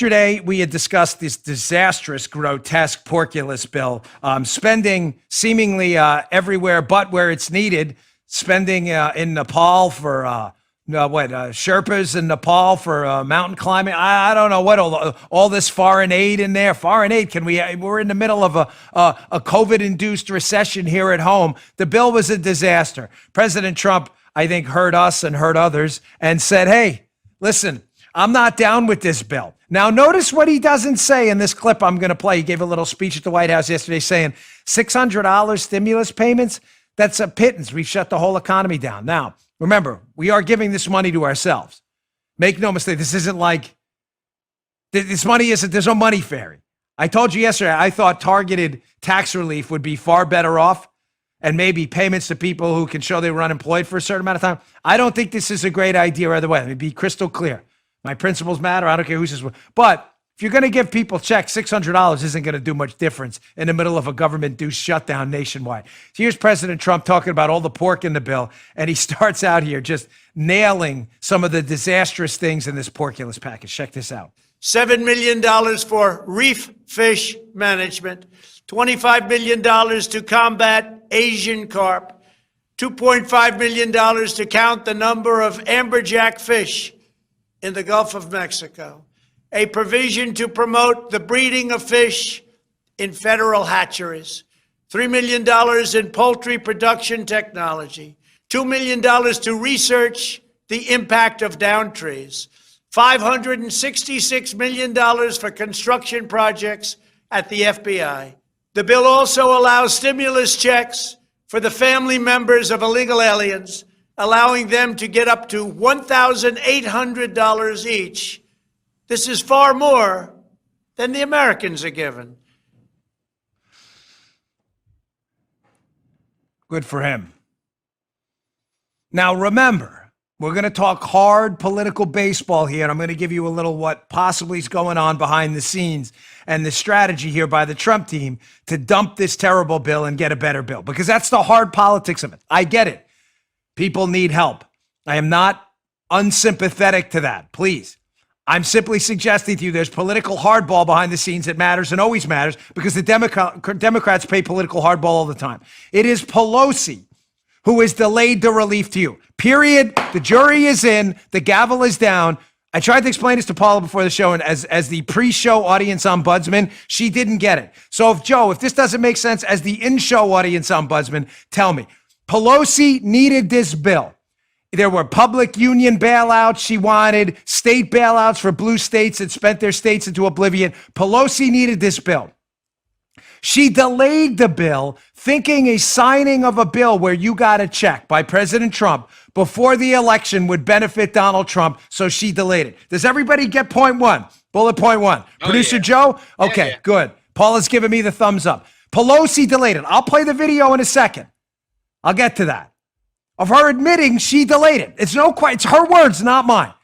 yesterday, we had discussed this disastrous, grotesque porculus bill, spending seemingly everywhere but where it's needed, spending in Nepal for Sherpas in Nepal for mountain climbing. I don't know what all this foreign aid in there. Foreign aid? We're in the middle of a COVID-induced recession here at home. The bill was a disaster. President Trump, I think, heard us and heard others and said, hey, listen, I'm not down with this bill. Now, notice what he doesn't say in this clip I'm going to play. He gave a little speech at the White House yesterday saying $600 stimulus payments. That's a pittance. We've shut the whole economy down. Now, remember, we are giving this money to ourselves. Make no mistake. This isn't like this money isn't. There's no money fairy. I told you yesterday, I thought targeted tax relief would be far better off, and maybe payments to people who can show they were unemployed for a certain amount of time. I don't think this is a great idea either way. Let me be crystal clear. My principles matter. I don't care who says what. But if you're going to give people checks, $600 isn't going to do much difference in the middle of a government-induced shutdown nationwide. So here's President Trump talking about all the pork in the bill, and he starts out here just nailing some of the disastrous things in this porculus package. Check this out. $7 million for reef fish management, $25 million to combat Asian carp, $2.5 million to count the number of amberjack fish in the Gulf of Mexico, a provision to promote the breeding of fish in federal hatcheries, $3 million in poultry production technology, $2 million to research the impact of down trees, $566 million for construction projects at the FBI. The bill also allows stimulus checks for the family members of illegal aliens, allowing them to get up to $1,800 each. This is far more than the Americans are given. Good for him. Now, remember, we're going to talk hard political baseball here, and I'm going to give you a little what possibly is going on behind the scenes and the strategy here by the Trump team to dump this terrible bill and get a better bill, because that's the hard politics of it. I get it. People need help. I am not unsympathetic to that. Please. I'm simply suggesting to you there's political hardball behind the scenes that matters and always matters, because the Democrats play political hardball all the time. It is Pelosi who has delayed the relief to you. Period. The jury is in. The gavel is down. I tried to explain this to Paula before the show, and as the pre-show audience ombudsman, she didn't get it. So if this doesn't make sense, as the in-show audience ombudsman, tell me. Pelosi needed this bill. There were public union bailouts she wanted, state bailouts for blue states that spent their states into oblivion. Pelosi needed this bill. She delayed the bill, thinking a signing of a bill where you got a check by President Trump before the election would benefit Donald Trump, so she delayed it. Does everybody get point one? Bullet point one. Producer Joe? Okay, good. Paula's giving me the thumbs up. Pelosi delayed it. I'll play the video in a second. I'll get to that. Of her admitting she delayed it. It's her words, not mine.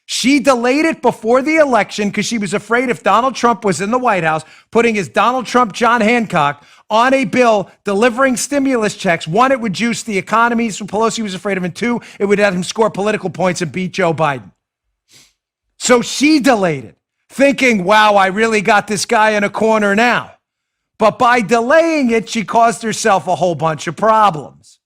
She delayed it before the election because she was afraid if Donald Trump was in the White House, putting his Donald Trump John Hancock on a bill delivering stimulus checks. One, it would juice the economy, so Pelosi was afraid of it. Two, it would let him score political points and beat Joe Biden. So she delayed it, thinking, wow, I really got this guy in a corner now. But by delaying it, she caused herself a whole bunch of problems.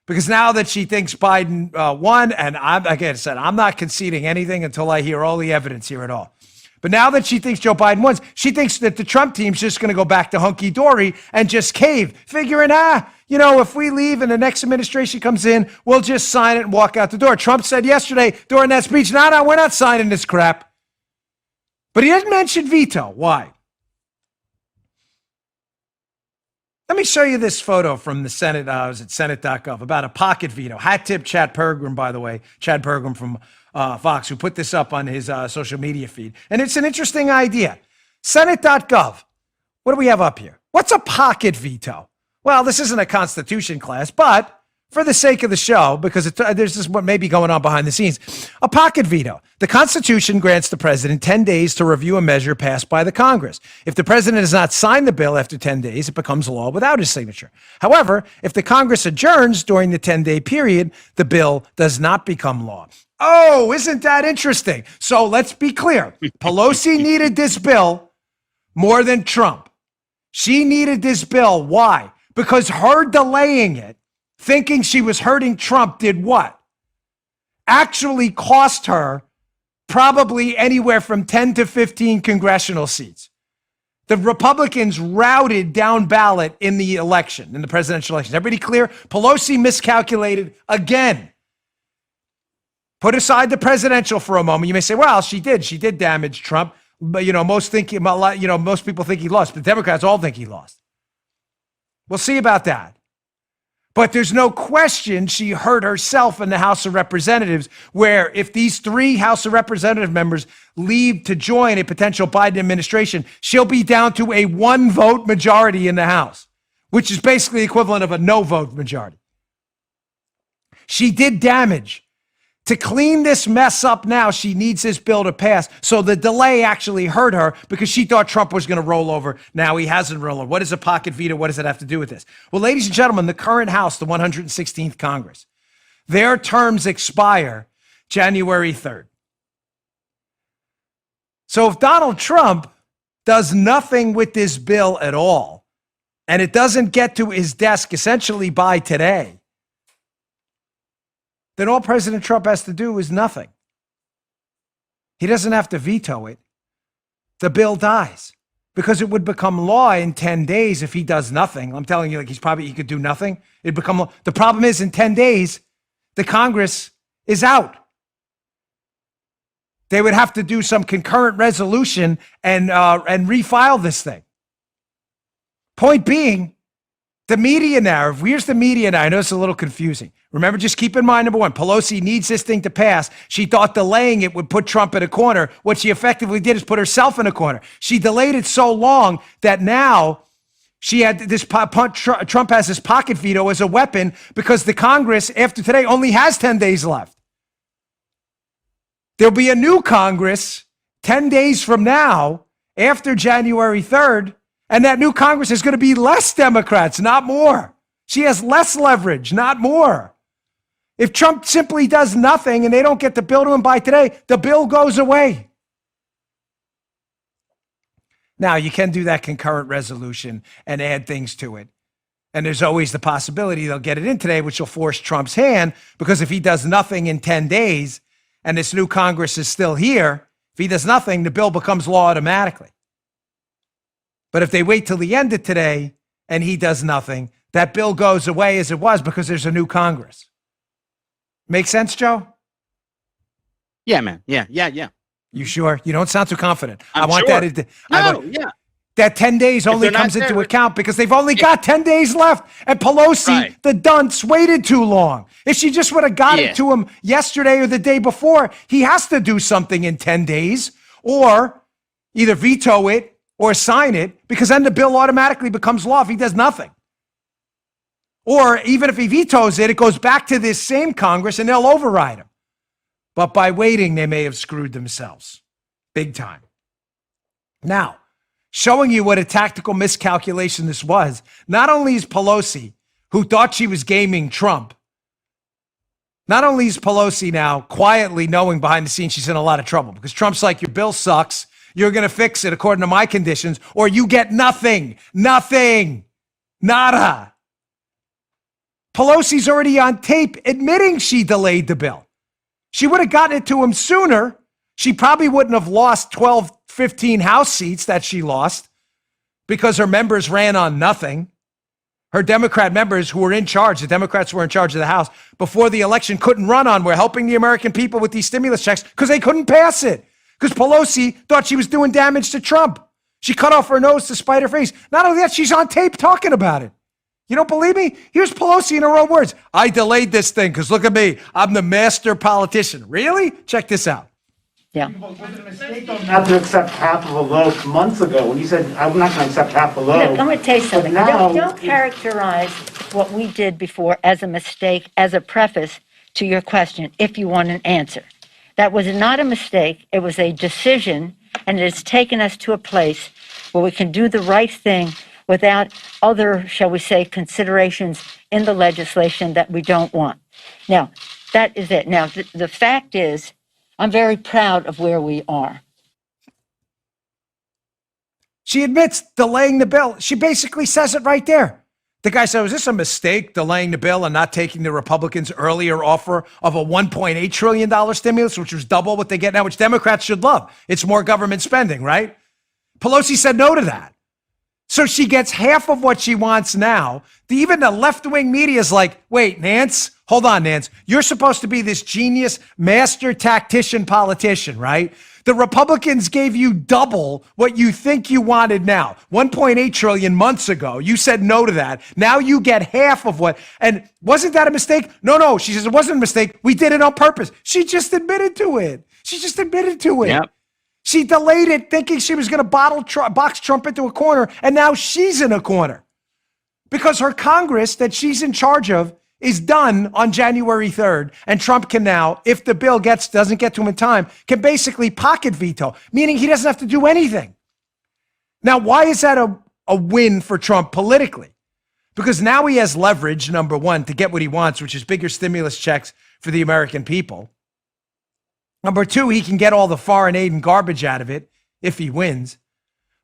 Because now that she thinks Biden won, and like I said, I'm not conceding anything until I hear all the evidence here at all. But now that she thinks Joe Biden won, she thinks that the Trump team's just going to go back to hunky-dory and just cave, figuring, if we leave and the next administration comes in, we'll just sign it and walk out the door. Trump said yesterday during that speech, no, we're not signing this crap. But he didn't mention veto. Why? Let me show you this photo from the Senate. I was at Senate.gov about a pocket veto. Hat tip Chad Pergram, by the way. Chad Pergram from Fox, who put this up on his social media feed. And it's an interesting idea. Senate.gov. What do we have up here? What's a pocket veto? Well, this isn't a Constitution class, but for the sake of the show, because there's this what may be going on behind the scenes, a pocket veto. The Constitution grants the president 10 days to review a measure passed by the Congress. If the president does not sign the bill after 10 days, it becomes law without his signature. However, if the Congress adjourns during the 10-day period, the bill does not become law. Oh, isn't that interesting? So let's be clear. Pelosi needed this bill more than Trump. She needed this bill. Why? Because her delaying it, thinking she was hurting Trump, did what? Actually cost her probably anywhere from 10 to 15 congressional seats. The Republicans routed down ballot in the election, in the presidential election. Everybody clear? Pelosi miscalculated again. Put aside the presidential for a moment. You may say, well, she did damage Trump. But, most people think he lost. The Democrats all think he lost. We'll see about that. But there's no question she hurt herself in the House of Representatives, where if these 3 House of Representative members leave to join a potential Biden administration, she'll be down to a 1-vote majority in the House, which is basically the equivalent of a no-vote majority. She did damage. To clean this mess up now, she needs this bill to pass. So the delay actually hurt her because she thought Trump was going to roll over. Now he hasn't rolled over. What is a pocket veto? What does it have to do with this? Well, ladies and gentlemen, the current House, the 116th Congress, their terms expire January 3rd. So if Donald Trump does nothing with this bill at all, and it doesn't get to his desk essentially by today, then all President Trump has to do is nothing. He doesn't have to veto it. The bill dies because it would become law in 10 days if he does nothing. I'm telling you, he could do nothing. It'd become law. The problem is in 10 days, the Congress is out. They would have to do some concurrent resolution and refile this thing. Point being, the media narrative. Here's the media narrative. I know it's a little confusing. Remember, just keep in mind, number one, Pelosi needs this thing to pass. She thought delaying it would put Trump in a corner. What she effectively did is put herself in a corner. She delayed it so long that now she had this Trump has this pocket veto as a weapon because the Congress, after today, only has 10 days left. There'll be a new Congress 10 days from now, after January 3rd, and that new Congress is going to be less Democrats, not more. She has less leverage, not more. If Trump simply does nothing and they don't get the bill to him by today, the bill goes away. Now, you can do that concurrent resolution and add things to it. And there's always the possibility they'll get it in today, which will force Trump's hand, because if he does nothing in 10 days and this new Congress is still here, if he does nothing, the bill becomes law automatically. But if they wait till the end of today and he does nothing, that bill goes away as it was because there's a new Congress. Make sense, Joe? Yeah, man. Yeah. You sure? You don't sound too confident. I'm I want sure. that. That 10 days only comes into there, account because they've only got 10 days left. And Pelosi, the dunce, waited too long. If she just would have got it to him yesterday or the day before, he has to do something in 10 days or either veto it or sign it, because then the bill automatically becomes law if he does nothing. Or even if he vetoes it, it goes back to this same Congress and they'll override him. But by waiting, they may have screwed themselves big time. Now, showing you what a tactical miscalculation this was, not only is Pelosi, who thought she was gaming Trump, not only is Pelosi now quietly knowing behind the scenes she's in a lot of trouble because Trump's like, your bill sucks, you're going to fix it according to my conditions, or you get nothing, nada. Pelosi's already on tape admitting she delayed the bill. She would have gotten it to him sooner. She probably wouldn't have lost 12, 15 House seats that she lost because her members ran on nothing. Her Democrat members who were in charge, the Democrats who were in charge of the House before the election, couldn't run on. We're helping the American people with these stimulus checks because they couldn't pass it because Pelosi thought she was doing damage to Trump. She cut off her nose to spite her face. Not only that, she's on tape talking about it. You don't believe me? Here's Pelosi in her own words. I delayed this thing because look at me. I'm the master politician. Really? Check this out. Yeah. Was it a mistake not to accept half of a vote months ago when you said, I'm not going to accept half a vote? Look, I'm going to tell you something. But now- Don't characterize what we did before as a mistake, as a preface to your question, if you want an answer. That was not a mistake. It was a decision, and it has taken us to a place where we can do the right thing without other, shall we say, considerations in the legislation that we don't want. Now, That is it. Now, the fact is, I'm very proud of where we are. She admits delaying the bill. She basically says it right there. The guy said, was this a mistake, delaying the bill and not taking the Republicans' earlier offer of a $1.8 trillion stimulus, which was double what they get now, which Democrats should love? It's more government spending, right? Pelosi said no to that. So she gets half of what she wants now. Even the left-wing media is like, wait, Nance, hold on, Nance. You're supposed to be this genius, master tactician politician, right? The Republicans gave you double what you think you wanted now. 1.8 trillion months ago. You said no to that. Now you get half of what. And wasn't that a mistake? No. She says it wasn't a mistake. We did it on purpose. She just admitted to it. Yep. She delayed it thinking she was going to box Trump into a corner. And now she's in a corner because her Congress that she's in charge of is done on January 3rd. And Trump can now, if the bill doesn't get to him in time, can basically pocket veto, meaning he doesn't have to do anything. Now, why is that a win for Trump politically? Because now he has leverage, number one, to get what he wants, which is bigger stimulus checks for the American people. Number two, he can get all the foreign aid and garbage out of it if he wins.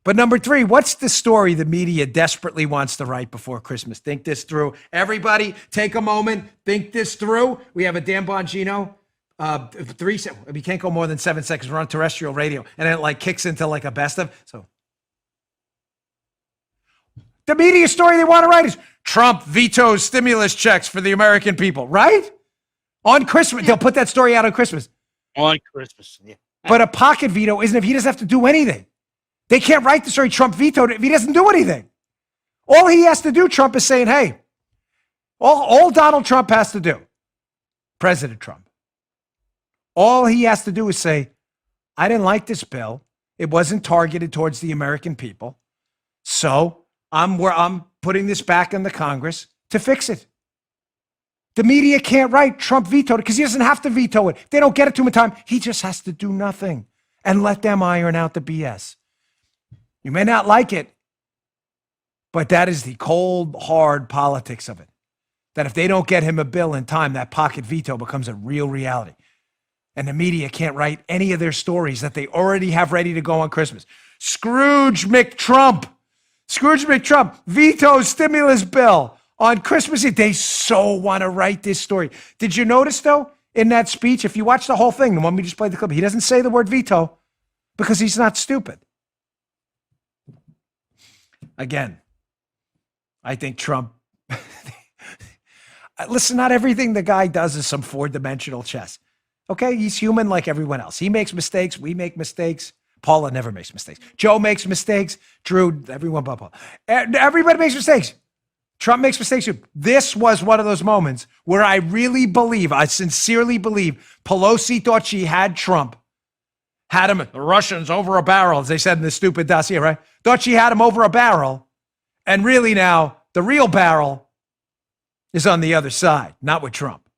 But number three, what's the story the media desperately wants to write before Christmas? Think this through. Everybody, take a moment. Think this through. We have a Dan Bongino. We can't go more than 7 seconds. We're on terrestrial radio. And it like kicks into like a best of. So the media story they want to write is Trump vetoes stimulus checks for the American people, right? On Christmas. They'll put that story out on Christmas. On Christmas. Yeah. But a pocket veto isn't if he doesn't have to do anything. They can't write the story Trump vetoed it if he doesn't do anything. All he has to do, Trump is saying, hey, all Donald Trump has to do, President Trump, all he has to do is say, I didn't like this bill. It wasn't targeted towards the American people. So I'm putting this back in the Congress to fix it. The media can't write Trump vetoed it because he doesn't have to veto it. They don't get it to him in time. He just has to do nothing and let them iron out the BS. You may not like it, but that is the cold, hard politics of it. That if they don't get him a bill in time, that pocket veto becomes a real reality. And the media can't write any of their stories that they already have ready to go on Christmas. Scrooge McTrump vetoes stimulus bill on Christmas Eve. They so want to write this story. Did you notice, though, in that speech, if you watch the whole thing, the one we just played the clip, he doesn't say the word veto because he's not stupid. Again, I think Trump, listen, not everything the guy does is some four-dimensional chess. Okay, he's human like everyone else. He makes mistakes. We make mistakes. Paula never makes mistakes. Joe makes mistakes. Drew, everyone but Paul. Everybody makes mistakes. Trump makes mistakes too. This was one of those moments where I sincerely believe Pelosi thought she had Trump. Had him, the Russians over a barrel, as they said in the stupid dossier, right? Thought she had him over a barrel. And really now, the real barrel is on the other side, not with Trump.